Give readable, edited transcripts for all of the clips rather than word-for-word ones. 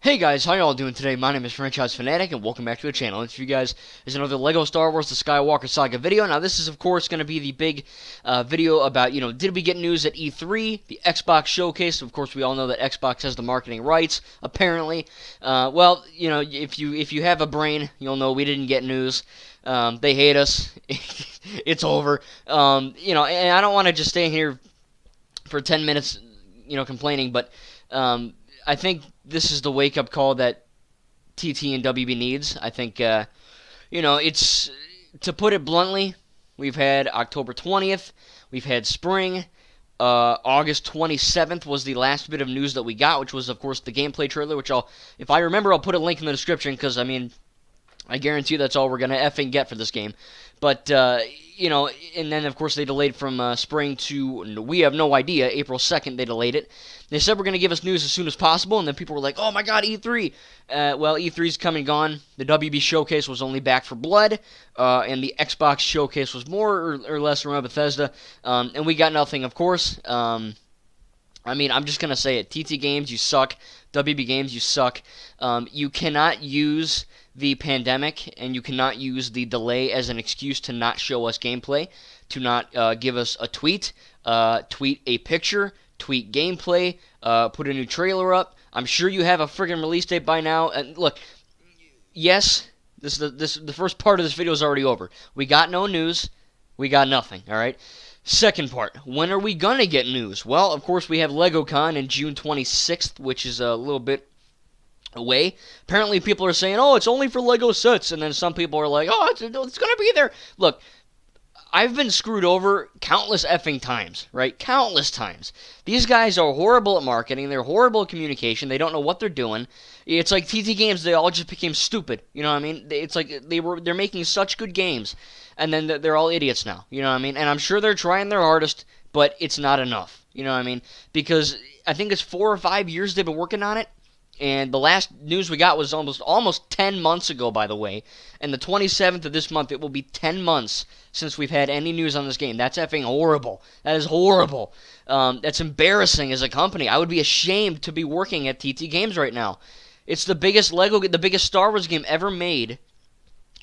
Hey guys, how y'all doing today? My name is Franchise Fanatic, and welcome back to the channel. And for you guys, is another Lego Star Wars: The Skywalker Saga video. Now, this is, of course, going to be the big video about, did we get news at E3, the Xbox showcase? Of course, we all know that Xbox has the marketing rights, apparently. Well, if you have a brain, you'll know we didn't get news. They hate us. It's over. And I don't want to just stay here for 10 minutes, complaining, but I think this is the wake-up call that TT and WB needs. I think, it's, to put it bluntly, we've had October 20th, we've had spring, August 27th was the last bit of news that we got, which was, of course, the gameplay trailer, which if I remember, I'll put a link in the description, because, I guarantee you that's all we're going to effing get for this game. But, and then, of course, they delayed from spring to, we have no idea, April 2nd they delayed it. They said we're going to give us news as soon as possible, and then people were like, oh my god, E3! Well, E3's come and gone. The WB Showcase was only Back for Blood, and the Xbox Showcase was more or less around Bethesda, and we got nothing, of course. I'm just going to say it. TT Games, you suck. WB Games, you suck. You cannot use the pandemic, and you cannot use the delay as an excuse to not show us gameplay, to not give us a tweet, tweet a picture, tweet gameplay, put a new trailer up. I'm sure you have a friggin' release date by now. And look, yes, the first part of this video is already over. We got no news. We got nothing, all right? Second part, when are we gonna get news? Well, of course, we have LegoCon in June 26th, which is a little bit away. Apparently, people are saying, oh, it's only for Lego sets, and then some people are like, oh, it's gonna be there. Look, I've been screwed over countless effing times, right? Countless times. These guys are horrible at marketing. They're horrible at communication. They don't know what they're doing. It's like TT Games, they all just became stupid. You know what I mean? It's like they're making such good games, and then they're all idiots now. You know what I mean? And I'm sure they're trying their hardest, but it's not enough. You know what I mean? Because I think it's 4 or 5 years they've been working on it. And the last news we got was almost 10 months ago, by the way. And the 27th of this month, it will be 10 months since we've had any news on this game. That's effing horrible. That is horrible. That's embarrassing as a company. I would be ashamed to be working at TT Games right now. It's the biggest the biggest Star Wars game ever made,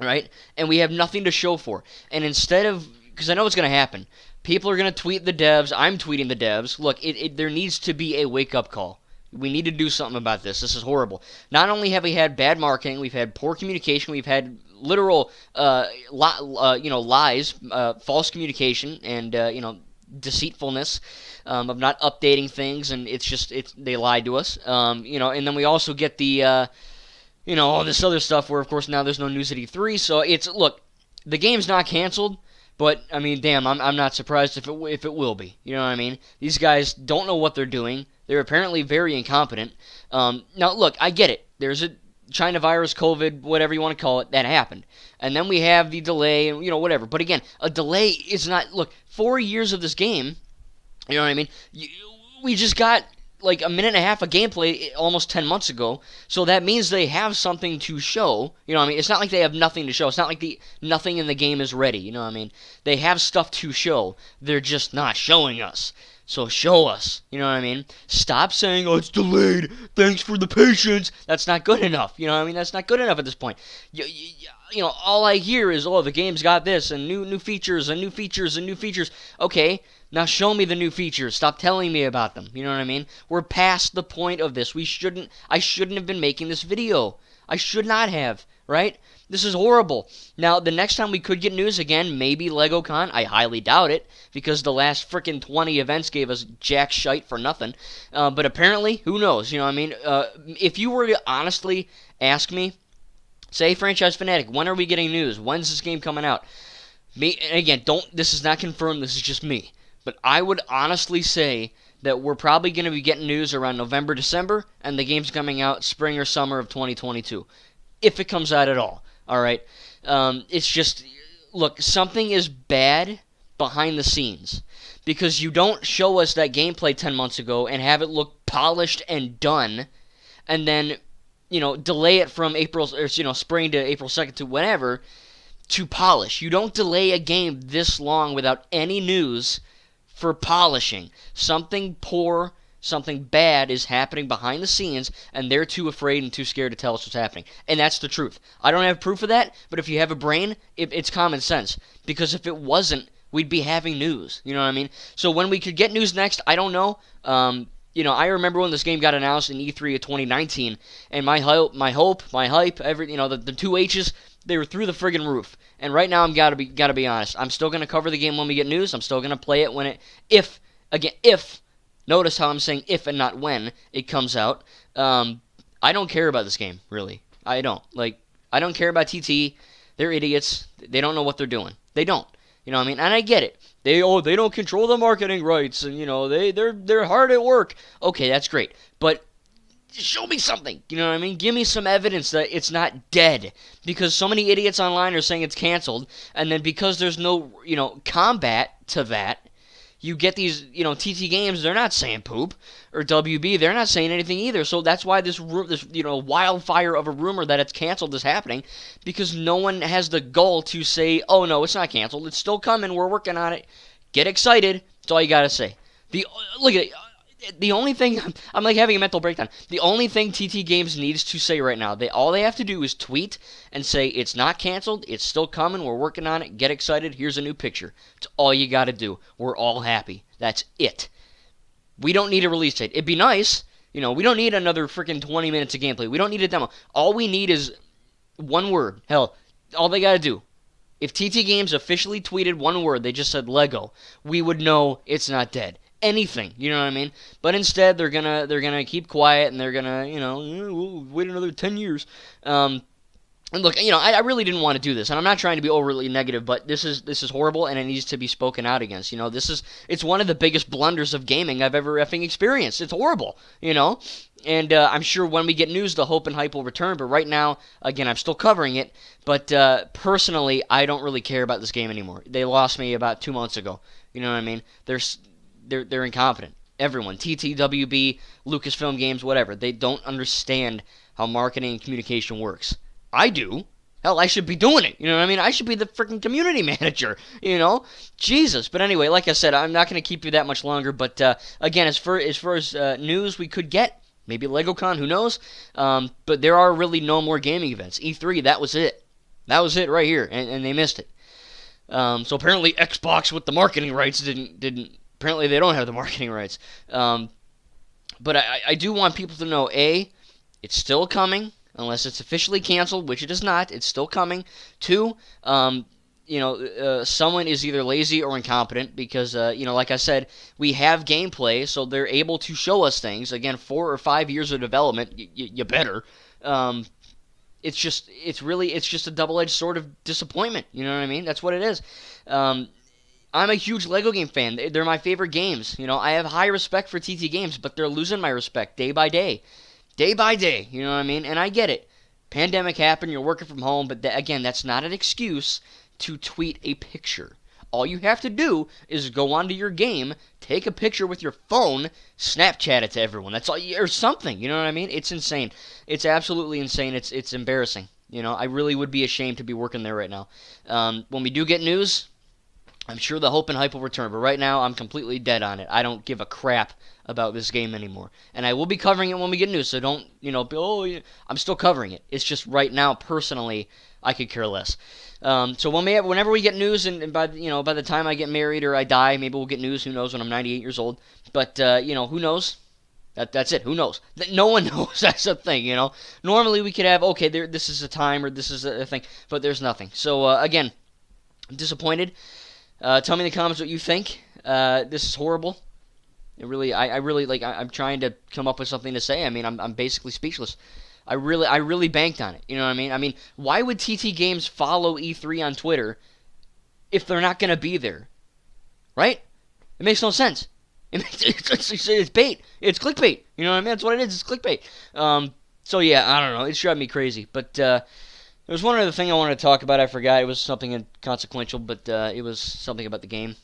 right? And we have nothing to show for. And instead of, because I know what's going to happen, people are going to tweet the devs. I'm tweeting the devs. Look, there needs to be a wake-up call. We need to do something about this. This is horrible. Not only have we had bad marketing, we've had poor communication, we've had literal, lies, false communication, and deceitfulness of not updating things, and they lied to us. And then we also get the, all this other stuff where, of course, now there's no news at E3. So look, the game's not canceled. But, damn, I'm not surprised if it will be. You know what I mean? These guys don't know what they're doing. They're apparently very incompetent. Now, look, I get it. There's a China virus, COVID, whatever you want to call it, that happened. And then we have the delay, and, whatever. But again, a delay is not... Look, 4 years of this game, you know what I mean? We just got like a minute and a half of gameplay almost 10 months ago, so that means they have something to show. You know what I mean? It's not like they have nothing to show. It's not like nothing in the game is ready. You know what I mean? They have stuff to show. They're just not showing us. So show us. You know what I mean? Stop saying, oh, it's delayed. Thanks for the patience. That's not good enough. You know what I mean? That's not good enough at this point. All I hear is, oh, the game's got this, and new features, and new features, and new features. Okay, now show me the new features. Stop telling me about them. You know what I mean? We're past the point of this. I shouldn't have been making this video. I should not have, right? This is horrible. Now, the next time we could get news again, maybe LegoCon. I highly doubt it, because the last frickin' 20 events gave us jack shite for nothing. But apparently, who knows? You know what I mean? If you were to honestly ask me, say, Franchise Fanatic, when are we getting news? When's this game coming out? Again, this is not confirmed, this is just me. But I would honestly say that we're probably going to be getting news around November, December, and the game's coming out spring or summer of 2022. If it comes out at all. All right? It's just, look, something is bad behind the scenes. Because you don't show us that gameplay 10 months ago and have it look polished and done, and then, delay it from spring to April 2nd to whatever, to polish. You don't delay a game this long without any news for polishing. Something poor, something bad is happening behind the scenes, and they're too afraid and too scared to tell us what's happening. And that's the truth. I don't have proof of that, but if you have a brain, it's common sense. Because if it wasn't, we'd be having news. You know what I mean? So when we could get news next, I don't know. I remember when this game got announced in E3 of 2019, and my hype, the two H's, they were through the friggin' roof. And right now, I'm gotta be honest. I'm still gonna cover the game when we get news. I'm still gonna play it if. Notice how I'm saying if and not when it comes out. I don't care about this game, really. I don't. I don't care about TT. They're idiots. They don't know what they're doing. They don't. You know what I mean? And I get it. They don't control the marketing rights, and they're hard at work. Okay, that's great. But show me something. You know what I mean? Give me some evidence that it's not dead. Because so many idiots online are saying it's canceled, and then because there's no, combat to that, you get these, TT Games, they're not saying poop, or WB, they're not saying anything either. So that's why this wildfire of a rumor that it's canceled is happening, because no one has the gall to say, oh no, it's not canceled, it's still coming, we're working on it. Get excited. That's all you gotta say. Look at it. The only thing, I'm like having a mental breakdown. The only thing TT Games needs to say right now, all they have to do is tweet and say, it's not canceled, it's still coming, we're working on it, get excited, here's a new picture. It's all you gotta do. We're all happy. That's it. We don't need a release date. It'd be nice, we don't need another freaking 20 minutes of gameplay. We don't need a demo. All we need is one word. Hell, all they gotta do. If TT Games officially tweeted one word, they just said Lego, we would know it's not dead. Anything, you know what I mean? But instead, they're gonna keep quiet, and they're gonna, we'll wait another 10 years. And look, I really didn't want to do this, and I'm not trying to be overly negative, but this is horrible, and it needs to be spoken out against. It's one of the biggest blunders of gaming I've ever effing experienced. It's horrible, And I'm sure when we get news, the hope and hype will return. But right now, again, I'm still covering it. But personally, I don't really care about this game anymore. They lost me about 2 months ago. You know what I mean? They're incompetent. Everyone, TTWB, Lucasfilm Games, whatever. They don't understand how marketing and communication works. I do. Hell, I should be doing it. You know what I mean? I should be the freaking community manager. Jesus. But anyway, like I said, I'm not going to keep you that much longer. But again, as far as news we could get, maybe LegoCon, who knows? But there are really no more gaming events. E3, that was it. That was it right here, and they missed it. So apparently Xbox with the marketing rights didn't. Apparently they don't have the marketing rights. But I do want people to know, A, it's still coming, unless it's officially canceled, which it is not. It's still coming. 2, someone is either lazy or incompetent because, like I said, we have gameplay, so they're able to show us things. Again, 4 or 5 years of development, you better. It's just a double-edged sword of disappointment. You know what I mean? That's what it is. I'm a huge LEGO game fan. They're my favorite games. I have high respect for TT Games, but they're losing my respect day by day. Day by day, you know what I mean? And I get it. Pandemic happened, you're working from home, but again, that's not an excuse to tweet a picture. All you have to do is go onto your game, take a picture with your phone, Snapchat it to everyone. That's all, or something, you know what I mean? It's insane. It's absolutely insane. It's embarrassing. I really would be ashamed to be working there right now. When we do get news, I'm sure the hope and hype will return, but right now I'm completely dead on it. I don't give a crap about this game anymore. And I will be covering it when we get news, so don't, I'm still covering it. It's just right now, personally, I could care less. So whenever we get news, and by the time I get married or I die, maybe we'll get news, who knows, when I'm 98 years old. But, who knows? That's it. Who knows? No one knows. That's the thing, Normally we could have, okay, this is a time or this is a thing, but there's nothing. So, again, I'm disappointed. Tell me in the comments what you think. This is horrible. It really, I really I'm trying to come up with something to say. I mean, I'm basically speechless. I really banked on it. You know what I mean? I mean, why would TT Games follow E3 on Twitter if they're not gonna be there? Right? It makes no sense. It's bait. It's clickbait. You know what I mean? That's what it is. It's clickbait. So yeah, I don't know. It's driving me crazy. But there was one other thing I wanted to talk about. I forgot. It was something inconsequential, but it was something about the game.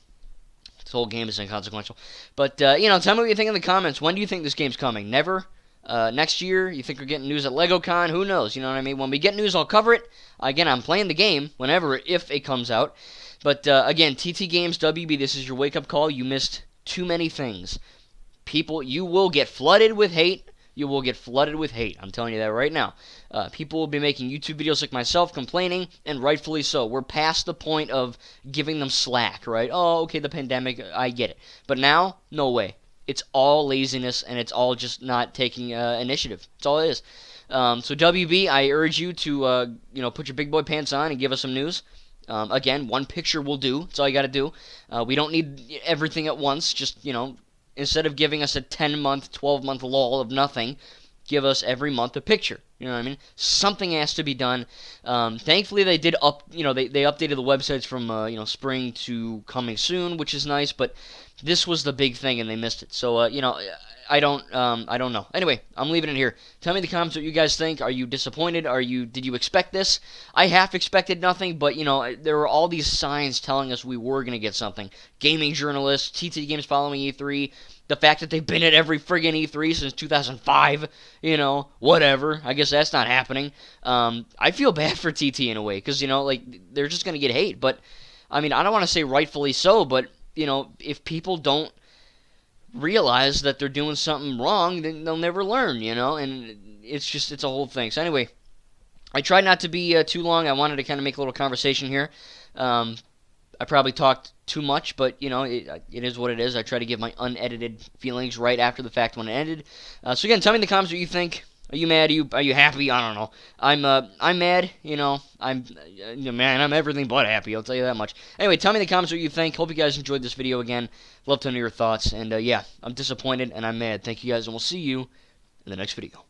This whole game is inconsequential. But, tell me what you think in the comments. When do you think this game's coming? Never? Next year? You think we're getting news at LegoCon? Who knows? You know what I mean? When we get news, I'll cover it. Again, I'm playing the game if it comes out. But, again, TT Games WB, this is your wake-up call. You missed too many things. People, you will get flooded with hate. You will get flooded with hate. I'm telling you that right now. People will be making YouTube videos like myself complaining, and rightfully so. We're past the point of giving them slack, right? Oh, okay, the pandemic, I get it. But now, no way. It's all laziness, and it's all just not taking initiative. That's all it is. So WB, I urge you to put your big boy pants on and give us some news. Again, one picture will do. That's all you got to do. We don't need everything at once. Just instead of giving us a 10-month, 12-month lull of nothing, give us every month a picture. You know what I mean? Something has to be done. Thankfully, they did they updated the websites from spring to coming soon, which is nice. But this was the big thing, and they missed it. So I don't know. Anyway, I'm leaving it here. Tell me in the comments what you guys think. Are you disappointed? Did you expect this? I half expected nothing, but there were all these signs telling us we were gonna get something. Gaming journalists, TT Games following E3, the fact that they've been at every friggin' E3 since 2005. Whatever. I guess that's not happening. I feel bad for TT in a way, because they're just gonna get hate. But I mean, I don't want to say rightfully so, but if people don't realize that they're doing something wrong, then they'll never learn, and it's a whole thing. So anyway, I tried not to be too long. I wanted to kind of make a little conversation here. I probably talked too much, but it is what it is. I try to give my unedited feelings right after the fact when it ended. So again, tell me in the comments what you think. Are you mad? Are you happy? I don't know. I'm mad. I'm everything but happy. I'll tell you that much. Anyway, tell me in the comments what you think. Hope you guys enjoyed this video again. Love to know your thoughts. And yeah, I'm disappointed and I'm mad. Thank you guys, and we'll see you in the next video.